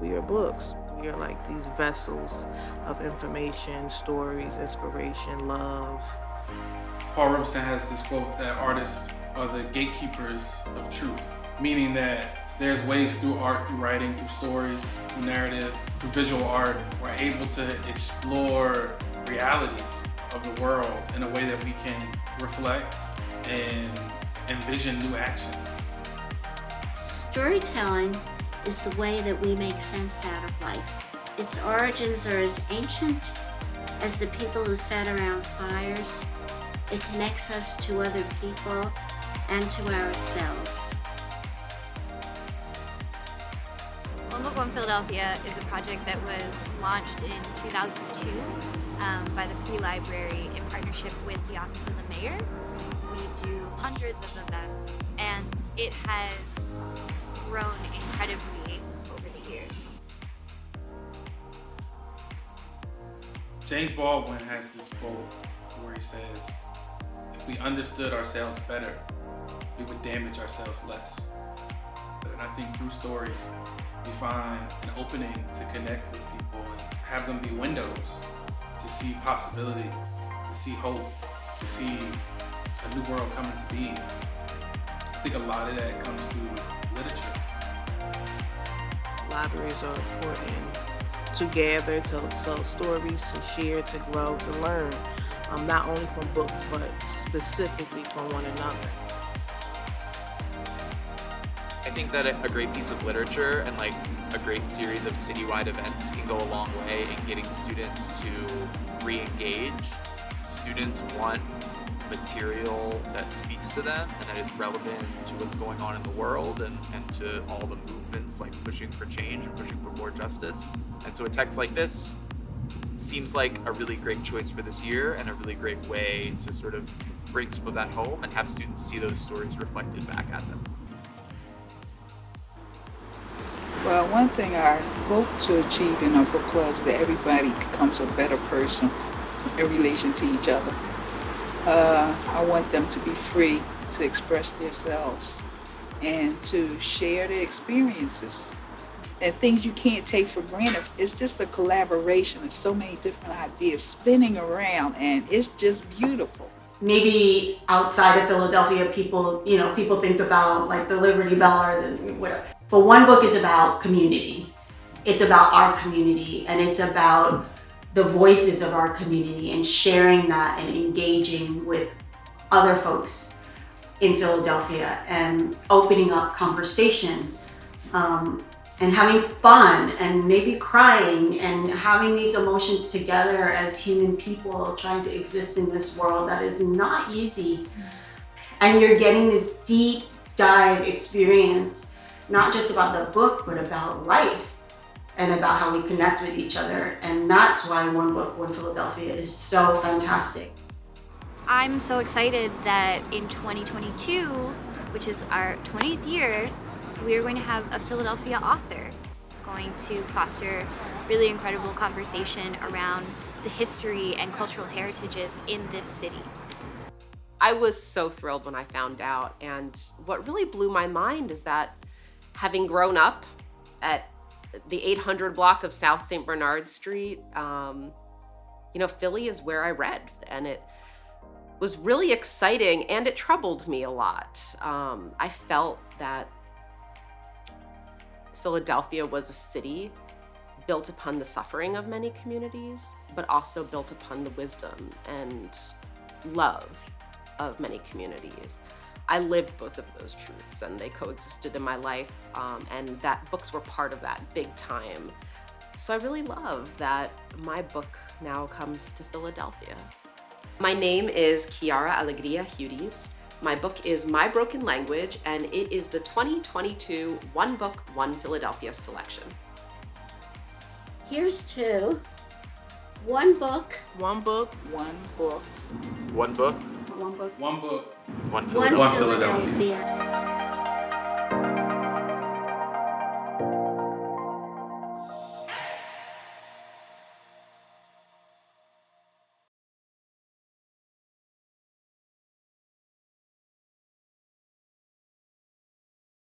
We are books. We are like these vessels of information, stories, inspiration, love. Paul Robeson has this quote that artists are the gatekeepers of truth, meaning that there's ways through art, through writing, through stories, through narrative, through visual art, we're able to explore realities of the world in a way that we can reflect and envision new actions. Storytelling is the way that we make sense out of life. Its origins are as ancient as the people who sat around fires. It connects us to other people and to ourselves. One Book, One Philadelphia is a project that was launched in 2002 by the Free Library in partnership with the Office of the Mayor. We do hundreds of events, and it has grown incredibly over the years. James Baldwin has this quote where he says, "If we understood ourselves better, we would damage ourselves less." And I think through stories, we find an opening to connect with people and have them be windows to see possibility, to see hope, to see a new world coming to be. I think a lot of that comes through literature. Libraries are important to gather, to tell stories, to share, to grow, to learn, not only from books, but specifically from one another. I think that a great piece of literature and like a great series of citywide events can go a long way in getting students to re-engage. Students want material that speaks to them and that is relevant to what's going on in the world and to all the movements like pushing for change and pushing for more justice. And so a text like this seems like a really great choice for this year and a really great way to sort of bring some of that home and have students see those stories reflected back at them. Well, one thing I hope to achieve in our book club is that everybody becomes a better person in relation to each other. I want them to be free to express themselves and to share their experiences and things you can't take for granted. It's just a collaboration of so many different ideas spinning around, and it's just beautiful. Maybe outside of Philadelphia, people think about like the Liberty Bell or the whatever. But One Book is about community. It's about our community, and it's about the voices of our community and sharing that and engaging with other folks in Philadelphia and opening up conversation and having fun and maybe crying and having these emotions together as human people trying to exist in this world that is not easy. And you're getting this deep dive experience, not just about the book, but about life and about how we connect with each other. And that's why One Book, One Philadelphia is so fantastic. I'm so excited that in 2022, which is our 20th year, we are going to have a Philadelphia author. It's going to foster really incredible conversation around the history and cultural heritages in this city. I was so thrilled when I found out, and what really blew my mind is that having grown up at the 800 block of South St. Bernard Street, Philly is where I read, and it was really exciting, and it troubled me a lot. I felt that Philadelphia was a city built upon the suffering of many communities, but also built upon the wisdom and love of many communities. I lived both of those truths, and they coexisted in my life, and that books were part of that big time. So I really love that my book now comes to Philadelphia. My name is Quiara Alegría Hudes. My book is My Broken Language, and it is the 2022 One Book, One Philadelphia selection. Here's to one book, One book, One book. One book, One Book, One book, one one Philadelphia. Philadelphia. Philadelphia.